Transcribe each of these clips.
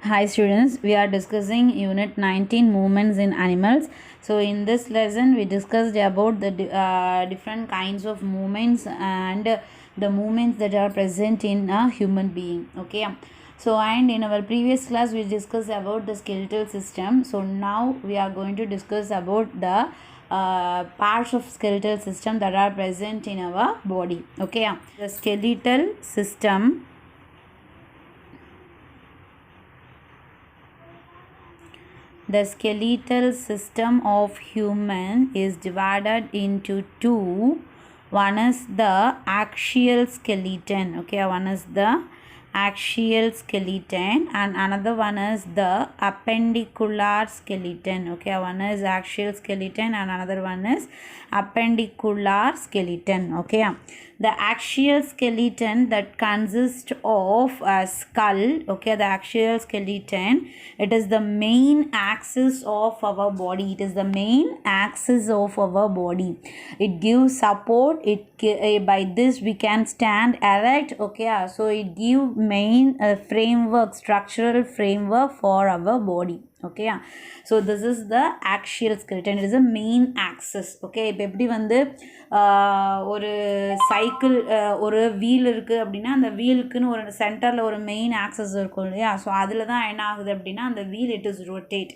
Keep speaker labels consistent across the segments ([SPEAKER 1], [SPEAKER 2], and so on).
[SPEAKER 1] Hi students, we are discussing unit 19 movements in animals. So in this lesson we discussed about the different kinds of movements and the movements that are present in a human being. Okay. So and in our previous class we discussed about the skeletal system. So now we are going to discuss about the parts of skeletal system that are present in our body. Okay. The skeletal system The skeletal system of human is divided into two. One is the axial skeleton. Okay, one is the axial skeleton and another one is the appendicular skeleton. Okay, one is axial skeleton and another one is appendicular skeleton. Okay, the axial skeleton that consists of a skull. Okay, the axial skeleton, it is the main axis of our body. It is the main axis of our body. It gives support. By this we can stand erect. Okay, so it gives main framework, structural framework for our body. Okay, so this is the axial skeleton. It is a main axis. Okay, இப்போ எப்படி வந்து ஒரு cycle ஒரு wheel இருக்குது அப்படின்னா அந்த வீலுக்குன்னு ஒரு சென்டரில் ஒரு மெயின் ஆக்சஸ் இருக்கும் இல்லையா. ஸோ அதில் தான் என்ன ஆகுது அப்படின்னா அந்த wheel it is rotate.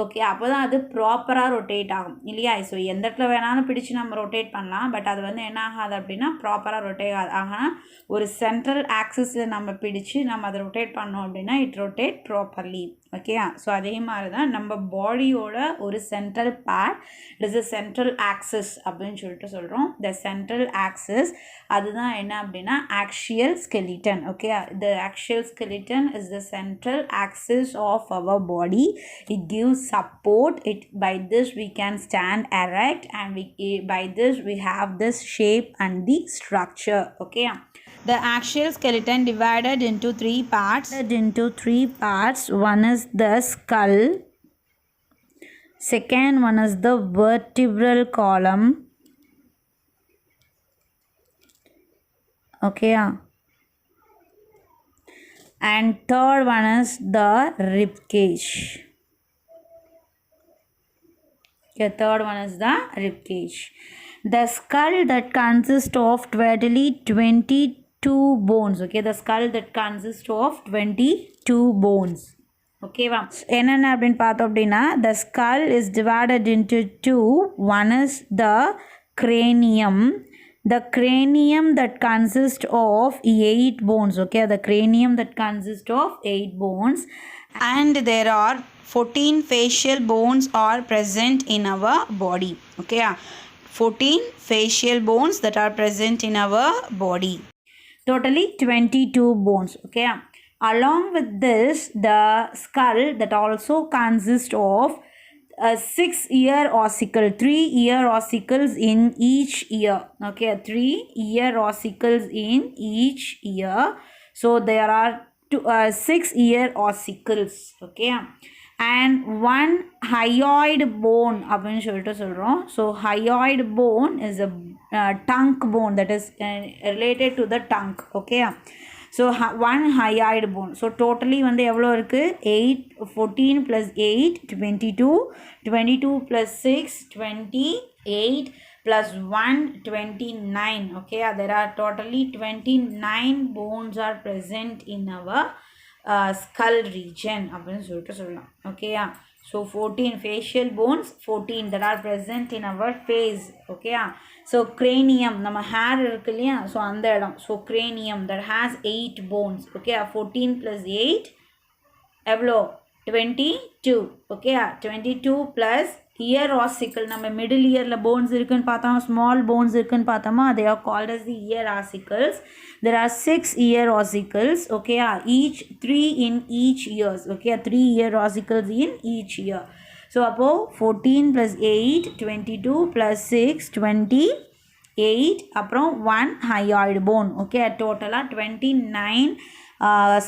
[SPEAKER 1] Okay, அப்போ தான் அது ப்ராப்பராக ரொட்டேட் ஆகும் இல்லையா. ஸோ எந்த இடத்துல வேணாலும் பிடிச்சி நம்ம ரொட்டேட் பண்ணலாம், பட் அது வந்து என்ன ஆகாது அப்படின்னா ப்ராப்பராக ரொட்டேட் ஆகாது. ஆனால் ஒரு சென்ட்ரல் ஆக்சிஸில் நம்ம பிடிச்சி நம்ம அதை ரொட்டேட் பண்ணோம் அப்படின்னா it rotate properly. Okay, so அதே மாதிரி தான் நம்ம பாடியோட ஒரு central part, it is a central axis அப்படின்னு சொல்லிட்டு சொல்கிறோம். த சென்ட்ரல் ஆக்சிஸ் அதுதான் என்ன அப்படின்னா axial skeleton. Okay, the axial skeleton is the central axis of our body. It gives support. By this we can stand erect and by this we have this shape and the structure. Okay, the axial skeleton divided into three parts. One is the skull, second one is the vertebral column. Okay, and third one is the rib cage. Okay, third one is the rib cage. The skull that consists of totally 22 bones. Okay, the skull that consists of 22 bones. ஓகேவா, என்னென்ன அப்படின்னு பார்த்தோம் அப்படின்னா the skull is divided into two. One is the cranium. The cranium that consists of 8 bones. Okay, the cranium that consists of 8 bones, and there are 14 facial bones are present in our body. Okay, 14 facial bones that are present in our body. Totally 22 bones. Okay, along with this, the skull that also consists of 6-ear ossicle, 3-ear ossicles in each ear. Okay, 3-ear ossicles in each ear. So there are 6-ear ossicles. Okay, and one hyoid bone அப்படின்னு சொல்லிட்டு சொல்கிறோம். So hyoid bone is a trunk bone that is related to the trunk. Okay, so one hyoid bone. So totally வந்து எவ்வளோ இருக்குது, 14 + 8 22, 22 + 6 28 + 1 29. Okay, there are totally 29 bones are present in our skull region அப்படின்னு சொல்லிட்டு சொல்லலாம். ஓகேயா, so 14 facial bones, 14 that are present in our face. ஓகேயா, so cranium நம்ம hair இருக்கு இல்லையா, ஸோ அந்த இடம். So cranium that has 8 bones. Okay, 14 + 8 எவ்வளோ, 22. Okay, 22 + ear ossicle. நம்ம மிடில் இயரில் போன்ஸ் இருக்குன்னு பார்த்தோம், ஸ்மால் போன்ஸ் இருக்குன்னு பார்த்தோமா, they are called as the ear ossicles. There are 6 ear ossicles. Okay, each 3 in each ears. Okay, 3 ear ossicles in each ear. So அப்போ 14 + 8 22 + 6 28, அப்புறம் 1 hyoid bone. Okay, டோட்டலாக 29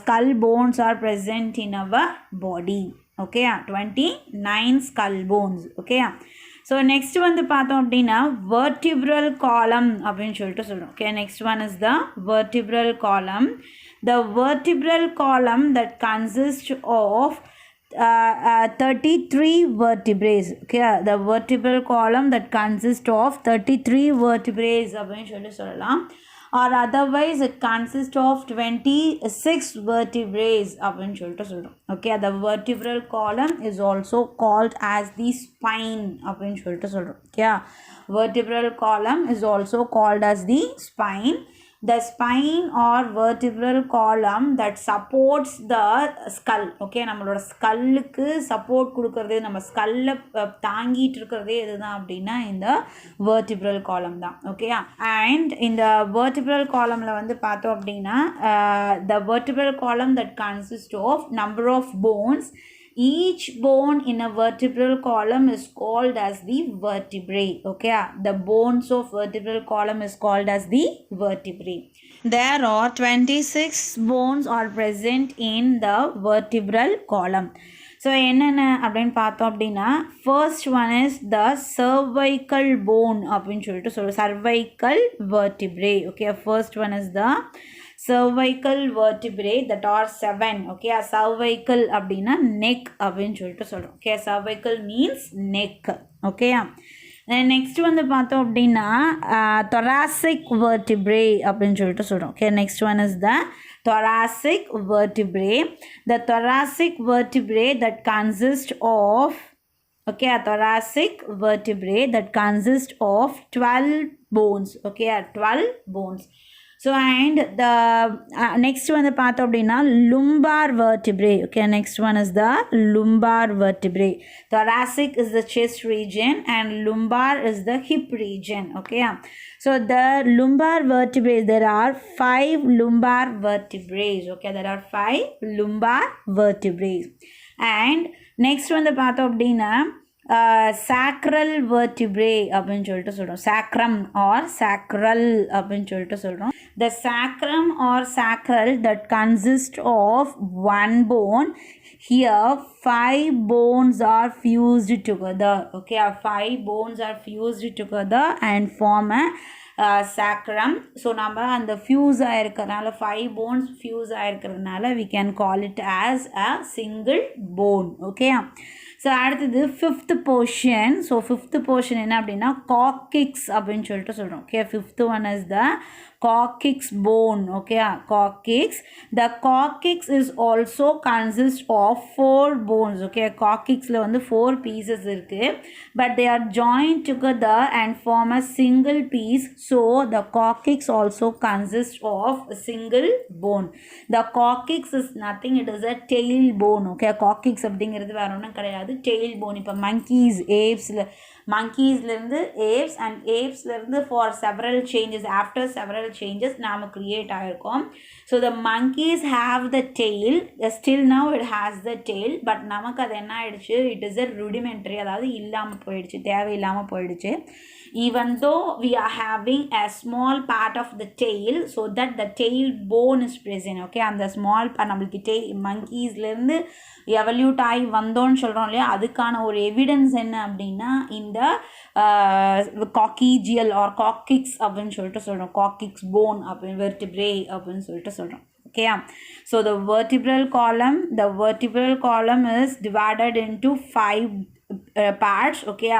[SPEAKER 1] skull bones are present in our body. Okay, 29 skull bones. Okay, so next வந்து பார்த்தோம் அப்படின்னா vertebral column அப்படின்னு சொல்லிட்டு சொல்கிறோம். Okay, next one is the vertebral column. the vertebral column that consists of 33 vertebrae. Okay, the vertebral column that consists of 33 vertebrae அப்படின்னு சொல்லலாம். Or otherwise it consists of 26 vertebrae அப்படின்னு சொல்லிட்டு சொல்கிறோம். Okay, the vertebral column is also called as the spine அப்படின்னு சொல்லிட்டு சொல்கிறோம். Okay, vertebral column is also called as the spine. The spine or vertebral column that supports the skull. Okay, நம்மளோட ஸ்கல்லுக்கு support கொடுக்கறது, நம்ம ஸ்கல்லை தாங்கிட்டு இருக்கிறதே எதுதான் அப்படின்னா இந்த vertebral column தான். ஓகே, அண்ட் இந்த vertebral columnல வந்து பார்த்தோம் அப்படின்னா the vertebral column that consists of number of bones. Each bone in a vertebral column is called as the vertebrae. Okay, the bones of vertebral column is called as the vertebrae. There are 26 bones are present in the vertebral column. So என்னென்ன அப்படின்னு பார்த்தோம் அப்படின்னா first one is the cervical bone அப்படின்னு சொல்லிட்டு சொல்லுவோம். cervical vertebrae. Okay, first one is the cervical vertebrae that are 7. Okay, cervical அப்படின்னா neck அப்படின்னு சொல்லிட்டு சொல்கிறோம். Okay, cervical means neck. Okay, next வந்து பார்த்தோம் அப்படின்னா thoracic vertebrae அப்படின்னு சொல்லிட்டு சொல்கிறோம். Okay, next one is the thoracic vertebrae. The thoracic vertebrae that consist of thoracic vertebrae that consist of 12 bones. Okay, 12 bones. So and the next one the path அப்படின்னா lumbar vertebrae. Okay, next one is the lumbar vertebrae. Thoracic is the chest region and lumbar is the hip region. Okay, so the lumbar vertebrae, there are 5 lumbar vertebrae. Okay, there are 5 lumbar vertebrae. And next one the path அப்படின்னா sacral vertebrae அப்படின்னு சொல்லிட்டு சொல்கிறோம். sacrum or sacral அப்படின்னு சொல்லிட்டு சொல்கிறோம். The sacrum or sacral that consists of one bone. Here 5 bones are fused together. Okay, 5 bones are fused together and form a sacrum. So நம்ம அந்த fuse ஆயிருக்கிறதுனால 5 bones fuse ஆயிருக்கிறதுனால we can call it as a single bone. Okay, so அடுத்தது fifth portion. So fifth portion என்ன அப்படின்னா coccyx அப்படின்னு சொல்லிட்டு சொல்கிறோம். Okay, fifth one is the coccyx bone. Okay, coccyx. The coccyx is also consists of 4 bones. Okay, coccyx la vandu 4 pieces irukku, but they are joined together and form a single piece. So the coccyx also consists of a single bone. The coccyx is nothing, it is a tail bone. Okay, coccyx அப்படிங்கிறது வேற ஒன்றும் கிடையாது, tail bone. இப்போ monkeys, apes, monkeysலேருந்து apes and apesலேருந்து for several changes, after several changes நாம் create ஆயிருக்கோம். So the monkeys have the tail, still now it has the tail, but நமக்கு அது என்ன ஆயிடுச்சு, it is a rudimentary, அதாவது இல்லாமல் போயிடுச்சு, தேவையில்லாமல் போயிடுச்சு. Even though we are having a small part of the tail, so that the tail bone is present. Okay, அந்த small part நம்மளுக்கு monkeysலேருந்து எவல்யூட் ஆகி வந்தோன்னு சொல்கிறோம் இல்லையா, அதுக்கான ஒரு எவிடன்ஸ் என்ன அப்படின்னா இந்த காக்கிஜியல் ஆர் காக்கிக்ஸ் அப்படின்னு சொல்லிட்டு சொல்கிறோம். காக்கிக்ஸ் போன் அப்படின்னு வெர்டிப்ரே அப்படின்னு சொல்லிட்டு சொல்கிறோம். Okay, so the vertebral column is divided into 5 parts. Okay,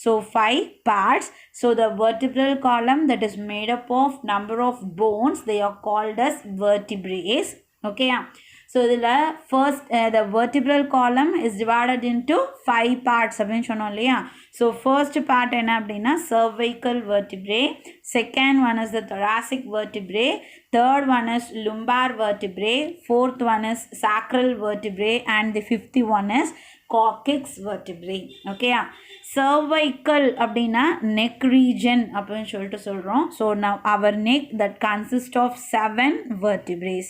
[SPEAKER 1] so 5 parts. So the vertebral column that is made up of number of bones, they are called as vertebrae. Okay, so the first the vertebral column is divided into 5 parts அப்படின்னு சொன்னோம் இல்லையா. So first part என்ன அப்படின்னா cervical vertebrae, second one is the thoracic vertebrae, third one is lumbar vertebrae, fourth one is sacral vertebrae, and the fifth one is coccyx vertebrae. Okay, cervical அப்படின்னா neck region அப்படின்னு சொல்லிட்டு சொல்கிறோம். So now our neck that consists of 7 vertebrae.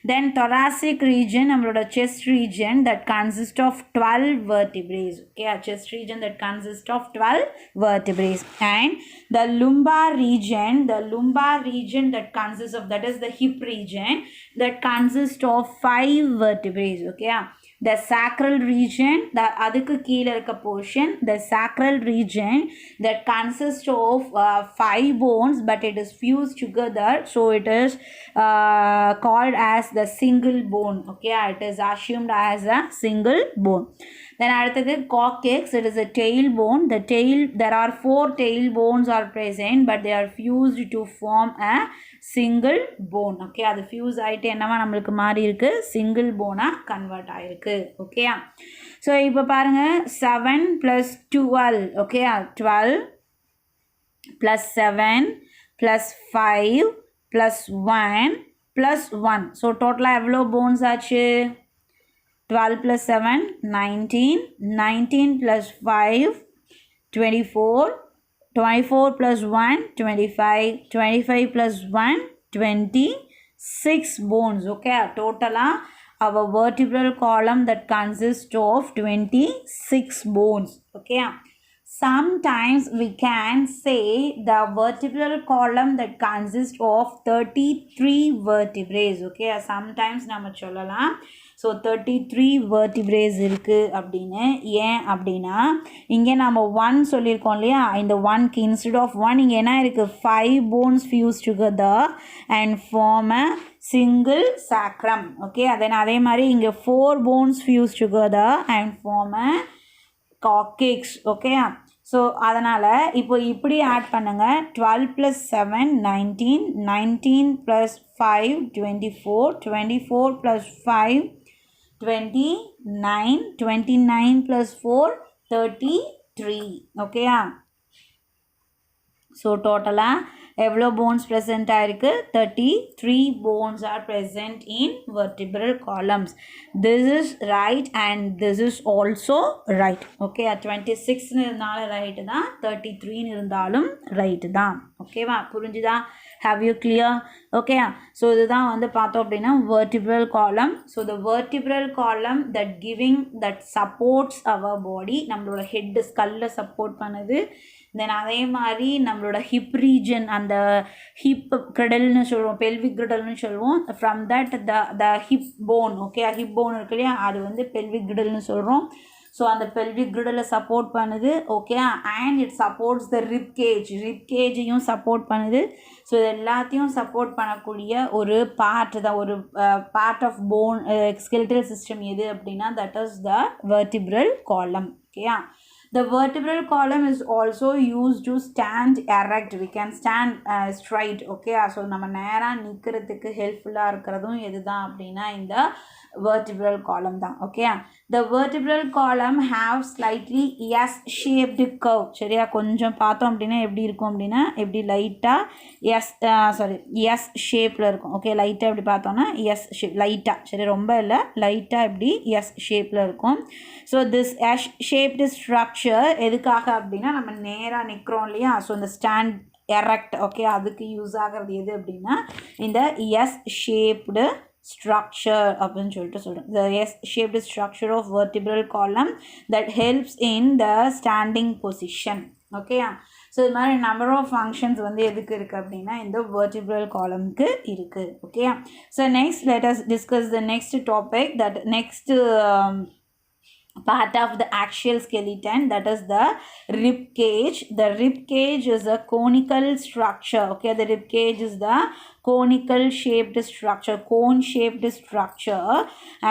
[SPEAKER 1] Then thoracic region, நம்மளோட chest region that consists of 12 vertebrae. Okay, chest region that consists of 12 vertebrae. And the lumbar region that consists of, that is the hip region, that consists of 5 vertebrae. Okay, the sacral region, the adukku keela irukka portion, the sacral region that consists of 5 bones, but it is fused together, so it is called as the single bone. Okay, it is assumed as a single bone. Then அடுத்தது coccyx, it is a tailbone. The tail, there are 4 tailbones are present, but they are fused to form a single bone. Okay, அது fuse ஆயிட்டு என்னவா நம்மளுக்கு மாறி இருக்கு, single bone convert ஆயிருக்கு. Okay, so இப்போ பாருங்க 7 + 12. ஓகே, 12 + 7 + 5 + 1 + 1. ஸோ டோட்டலாக எவ்வளோ போன்ஸ் ஆச்சு? 12 + 7 19, 19 + 5 24, 24 + 1 25, 25 + 1 26 bones. Okay, totally our vertebral column that consists of 26 bones. Okay, sometimes we can say the vertebral column that consists of 33 vertebrae. Okay, sometimes நம்ம சொல்லலாம் so 33 vertebrae இருக்குது அப்படின்னு. ஏன் அப்படின்னா இங்கே நம்ம 1 சொல்லியிருக்கோம் இல்லையா, இந்த 1க்கு இன்ஸ்டெட் ஆஃப் 1 இங்கே என்ன இருக்குது, 5 bones fused together and form a single sacrum. Okay, அதே மாதிரி இங்கே 4 bones fused together and form a coccyx. Okay, so அதனால் இப்போ இப்படி ஆட் பண்ணுங்கள். 12 + 7 19, 19 + 5 24, 24 + 5 29, 29 + 4 33. ஓகேயா, ஸோ டோட்டலாக எவ்வளோ போன்ஸ் ப்ரெசென்ட் ஆகிருக்கு, 33 bones are present in vertebral columns. This is right and this is also right. Okay, 26 இருந்தாலும் ரைட்டு தான், 33 இருந்தாலும் ரைட்டு தான். ஓகேவா, புரிஞ்சுதா? Have you clear? Okay, so இதுதான் வந்து பார்த்தோம் அப்படின்னா vertebral column. ஸோ the vertebral column that supports our body, நம்மளோட ஹெட் ஸ்கல்லை சப்போர்ட் பண்ணுது. தென் அதே மாதிரி நம்மளோட ஹிப் ரீஜன், அந்த ஹிப் கிரிடல்னு சொல்லுவோம், பெல்விக் கிரிடல்னு சொல்லுவோம். From that the hip bone, okay, hip bone இருக்கு இல்லையா, அது வந்து பெல்விக் கிரிடல்னு சொல்கிறோம். ஸோ அந்த பெல்விக் கிரிடலை சப்போர்ட் பண்ணுது. Okay, and it supports the rib கேஜையும் சப்போர்ட் பண்ணுது. ஸோ இது எல்லாத்தையும் சப்போர்ட் பண்ணக்கூடிய ஒரு பார்ட் தான், ஒரு part of bone skeletal system எது அப்படின்னா தட் இஸ் த வெர்டிபிரல் காலம். ஓகேயா, the vertebral column is also used to stand erect. We can stand straight. Okay, so நம்ம நேரா நிக்கிறதுக்கு ஹெல்ப்ஃபுல்லா இருக்கிறதும் எதுதான் அப்படின்னா இந்த vertebral column தான். Okay, the vertebral column have slightly S shaped curve. சரியா, கொஞ்சம் பார்த்தோம் அப்படின்னா எப்படி இருக்கும் அப்படின்னா எப்படி எஸ் ஷேப்பில் இருக்கும். ஓகே, லைட்டாக எப்படி பார்த்தோன்னா எஸ் ஷேப், லைட்டாக, சரி ரொம்ப இல்லை, லைட்டாக எப்படி எஸ் ஷேப்பில் இருக்கும். So this S shaped structure எதுக்காக அப்படின்னா நம்ம நேராக நிற்கிறோம் இல்லையா, ஸோ இந்த ஸ்டாண்ட் எரெக்ட், ஓகே, அதுக்கு யூஸ் ஆகிறது எது அப்படின்னா இந்த எஸ் ஷேப்டு structure அப்படின்னு சொல்லிட்டு சொல்கிறோம். the S-shaped structure of vertebral column that helps in the standing position. Okay, so இது மாதிரி நம்பர் ஆஃப் ஃபங்க்ஷன்ஸ் வந்து எதுக்கு இருக்குது அப்படின்னா இந்த vertebral columnக்கு இருக்குது. Okay, so next let us discuss the next topic, that next part of the axial skeleton, that is the rib cage. The rib cage is a conical structure. Okay, the rib cage is the conical shaped structure, cone shaped structure,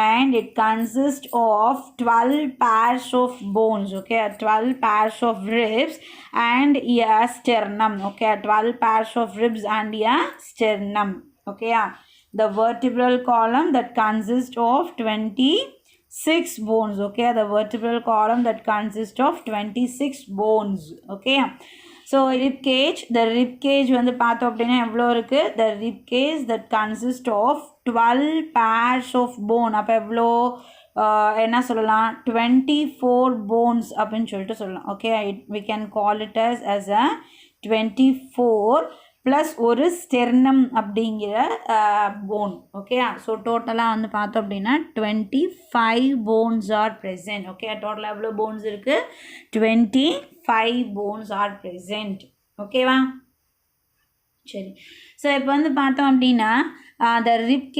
[SPEAKER 1] and it consists of 12 pairs of bones. Okay, 12 pairs of ribs and a sternum. Okay, 12 pairs of ribs and a sternum. Okay, the vertebral column that consists of 26 bones. Okay, the vertebral column that consists of 26 bones. Okay, so rib cage, the rib cage வந்து பார்த்தோம் அப்படின்னா எவ்வளோ இருக்குது, the rib cage that consists of 12 pairs of bone. அப்போ எவ்வளோ என்ன சொல்லலாம், 24 bones அப்படின்னு சொல்லிட்டு சொல்லலாம். Okay, we can call it as a 24 plus ஒரு ஸ்டெர்னம் அப்படிங்கிற போன். ஓகே, ஸோ டோட்டலாக வந்து பார்த்தோம் அப்படின்னா 25 போன்ஸ் ஆர் ப்ரெசென்ட். ஓகே, டோட்டலாக எவ்வளோ போன்ஸ் இருக்குது, 25 போன்ஸ் ஆர் ப்ரெசென்ட். ஓகேவா, சரி. ஸோ இப்போ வந்து பார்த்தோம் அப்படின்னா The rib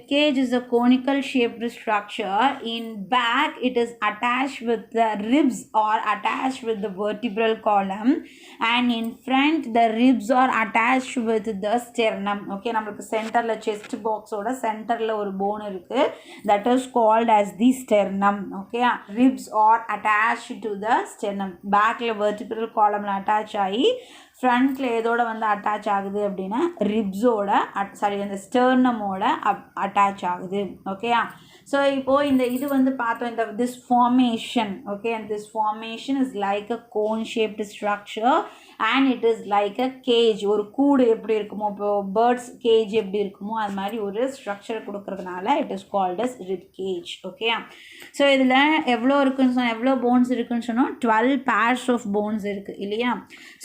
[SPEAKER 1] cage is a conical shaped structure. In back, it is attached with the ribs or attached with the vertebral column, and in front, the ribs are attached with the sternum. Okay, நம்மளுக்கு சென்டர்ல chest box ஓட சென்டர்ல ஒரு bone இருக்கு, that is called as the sternum. Okay, ribs are attached to the sternum. Backல vertebral columnல attach ஆகி ஃப்ரண்ட்டில் எதோட வந்து அட்டாச் ஆகுது அப்படின்னா ரிப்ஸோட அந்த ஸ்டர்னமோட அட்டாச் ஆகுது. ஓகேயா? ஸோ இப்போது இந்த இது வந்து பார்த்தோம், இந்த this formation. Okay, and this formation is like a cone shaped structure and it is like a cage. ஒரு கூடு எப்படி இருக்குமோ, இப்போ பேர்ட்ஸ் கேஜ் எப்படி இருக்குமோ அது மாதிரி ஒரு ஸ்ட்ரக்சர் கொடுக்கறதுனால it is called as rib cage. Okay, so இதில் எவ்வளோ இருக்குன்னு சொன்னால், எவ்வளோ போன்ஸ் இருக்குன்னு சொன்னால் 12 pairs ஆஃப் போன்ஸ் இருக்குது இல்லையா?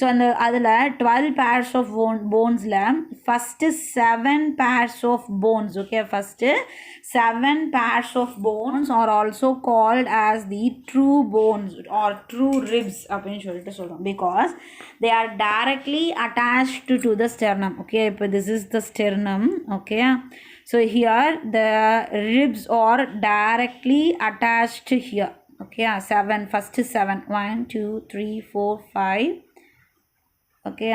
[SPEAKER 1] ஸோ அதில் 12 pairs ஆஃப் போன்ஸில் first 7 pairs of bones. Okay, first 7 pairs of bones are also called as the true bones or true ribs அப்படின்னு சொல்லிட்டு சொல்கிறோம், because they are directly attached to the sternum. Okay, இப்போ this is the sternum. Okay, so here the ribs are directly attached here. Okay, 7, first 7, 1 2 3 4 5. Okay,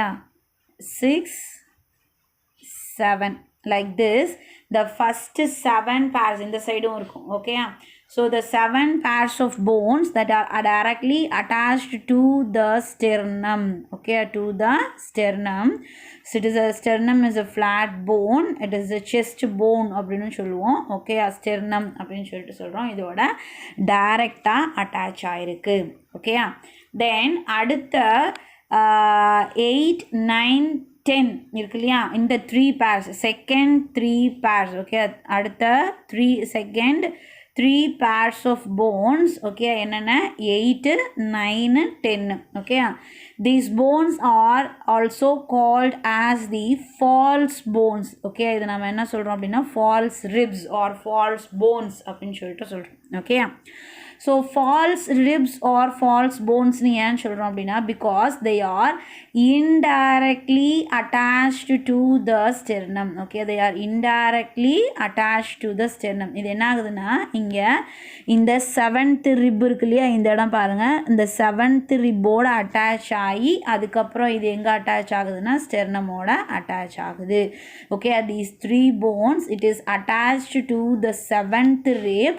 [SPEAKER 1] 6 7 like this. The first 7 pairs in the side இருக்கும். Okay, so the 7 pairs of bones that are directly attached to the sternum. Okay, to the sternum. So it is a sternum is a flat bone. It is a chest bone அப்படின்னு சொல்லுவோம். Okay, sternum அப்படின்னு சொல்லிட்டு சொல்கிறோம். இதோட டைரெக்டாக attach ஆயிருக்கு. Okay, தென் அடுத்த 8 9 10 இருக்கு இல்லையா? இந்த 3 pairs, செகண்ட் 3 pairs. ஓகே, அடுத்த 3 pairs of bones. ஓகே, என்னென்ன 8 9 10. Okay, these bones are also called as the false bones. Okay, இது நம்ம என்ன சொல்கிறோம் அப்படின்னா false ribs or false bones அப்படின்னு சொல்லிட்டு சொல்கிறோம். Okay, so false ribs are false போன்ஸ்னு ஏன் சொல்கிறோம் அப்படின்னா, because they are indirectly attached to the sternum. Okay, they are indirectly attach to the sternum. இது என்ன ஆகுதுன்னா, இங்கே இந்த 7th ரிப் இருக்கு இல்லையா, இந்த இடம் பாருங்கள், இந்த 7th ரிப்போட அட்டாச் ஆகி அதுக்கப்புறம் இது எங்கே அட்டாச் ஆகுதுன்னா ஸ்டெர்னமோட அட்டாச் ஆகுது. Okay, these 3 bones it is attached to the 7th rib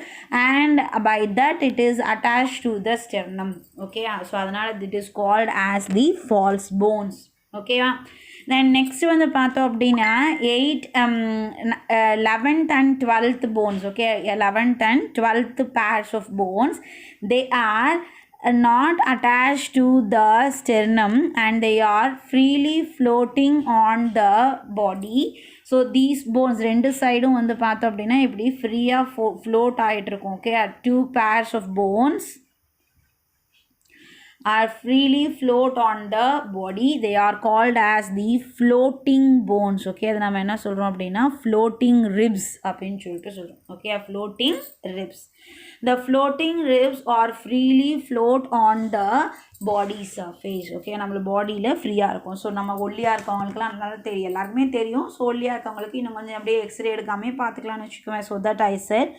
[SPEAKER 1] and by that it is attached to the sternum. Okay, so அதனால it is called as the false bones. Okay, then next வந்து பார்த்தோம் அப்படின்னா 11th and 12th bones. Okay, 11th and 12th pairs of bones, they are not attached to the sternum and they are freely floating on the body. So these bones ரெண்டு சைடும் வந்து பார்த்தோம் அப்படின்னா இப்படி ஃப்ரீயாக ஃப்ளோட் ஆகிட்டு இருக்கும். Okay, 2 pairs of bones are freely float on the body. They are called as the floating bones. Okay, அது நம்ம என்ன சொல்கிறோம் அப்படின்னா floating ribs அப்படின்னு சொல்லிட்டு சொல்கிறோம். Okay, floating ribs. The floating ribs are freely float on the body surface. Okay, நம்மள பாடியில் ஃப்ரீயாக இருக்கும். ஸோ நம்ம ஒல்லியாக இருக்கவங்களுக்குலாம் நல்லா தெரியும், எல்லாருக்குமே தெரியும். ஸோ ஒல்லியாக இருக்கவங்களுக்கு இன்னும் கொஞ்சம் அப்படியே எக்ஸ்ரே எடுக்காமே பார்த்துக்கலாம்னு வச்சுக்குவேன். ஸோ தட் ஐ செட்,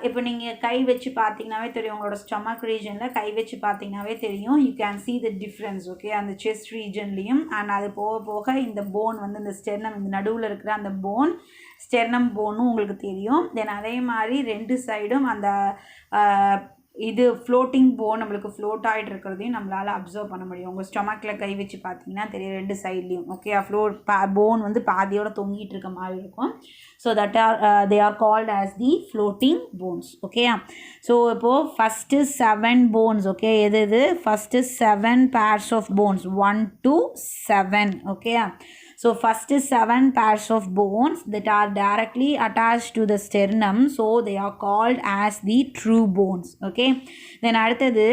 [SPEAKER 1] இப்போ நீங்கள் கை வச்சு பார்த்தீங்கன்னாவே தெரியும், உங்களோட ஸ்டொமக் ரீஜனில் கை வச்சு பார்த்தீங்கன்னாவே தெரியும், you can see the difference. Okay, அந்த செஸ்ட் ரீஜன்லேயும் அண்ட் அது போக போக இந்த போன் வந்து இந்த ஸ்டெர்னம், இந்த நடுவில் இருக்கிற அந்த போன் ஸ்டெர்னம் போனும் உங்களுக்கு தெரியும். தென் அதே மாதிரி ரெண்டு சைடும் அந்த இது ஃப்ளோட்டிங் போன் நம்மளுக்கு ஃப்ளோட் ஆகிட்டு இருக்கிறதையும் நம்மளால் அப்சர்வ் பண்ண முடியும். உங்கள் ஸ்டொமக்கில் கை வச்சு பார்த்தீங்கன்னா தெரியும் ரெண்டு சைட்லேயும். ஓகே, போன் வந்து பாதியோட தொங்கிட்டு இருக்க மாதிரி இருக்கும். So that are they are called as the floating bones. Okay, so இப்போது ஃபஸ்ட்டு 7 போன்ஸ். ஓகே, எது first 7 pairs of bones, 1 to 7. ஓகே, so first is 7 pairs of bones that are directly attached to the sternum, so they are called as the true bones. Okay, then அடுத்தது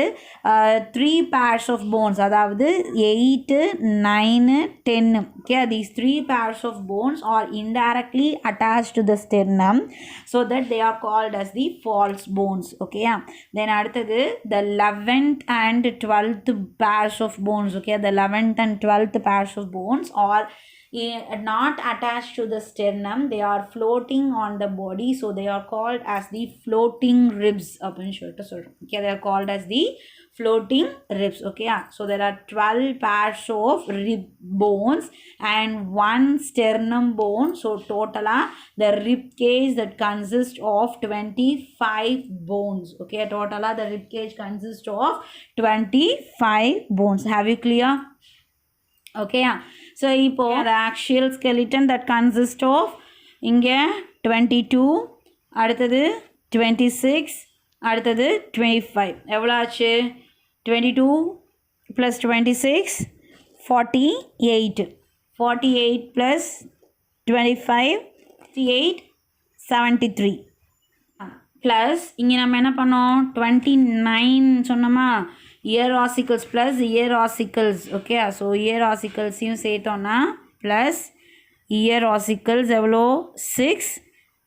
[SPEAKER 1] 3 pairs of bones, அதாவது 8 9 10. Okay, these 3 pairs of bones are indirectly attached to the sternum, so that they are called as the false bones. Okay, then அடுத்தது the 11th and 12th pairs of bones. Okay, the 11th and 12th pairs of bones are not attached to the sternum. They are floating on the body, so they are called as the floating ribs. Okay, they are called as the floating ribs. Okay, so there are 12 pairs of rib bones and one sternum bone. So total the rib cage that consists of 25 bones. Okay, total the rib cage consists of 25 bones. Have you clear? Okay, so இப்போ the axial skeleton that consists of இங்கே 22, அடுத்தது 26, அடுத்தது 25. எவ்வளோ ஆச்சு? 22 plus 26 48. 48 plus 25 68 73. Plus இங்கே நம்ம என்ன பண்ணோம்? 29 சொன்னோமா? Ear ossicles plus ear ossicles. Okay, so ear ஆசிக்கல்ஸையும் சேர்த்தோன்னா ப்ளஸ் இயர் ஆசிக்கல்ஸ் எவ்வளோ? 6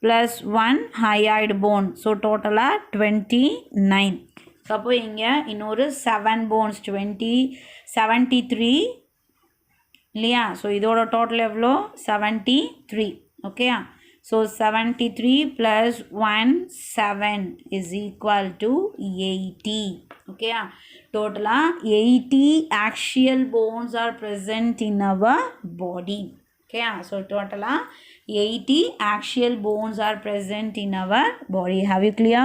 [SPEAKER 1] ப்ளஸ் 1 ஹையாய்டு போன். ஸோ டோட்டலாக 29. ஸோ அப்போ இங்கே இன்னொரு 7 போன்ஸ் 73 இல்லையா? ஸோ இதோட டோட்டல் எவ்வளோ? 73. Okay, so 73 plus 1 7 is equal to 80. Okay, total 80 axial bones are present in our body. Okay, so total 80 axial bones are present in our body. Have you clear?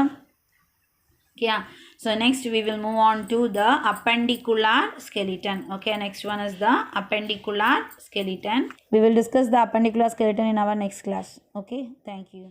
[SPEAKER 1] Yeah, so next we will move on to the appendicular skeleton. Okay, next one is the appendicular skeleton. We will discuss the appendicular skeleton in our next class. Okay, thank you.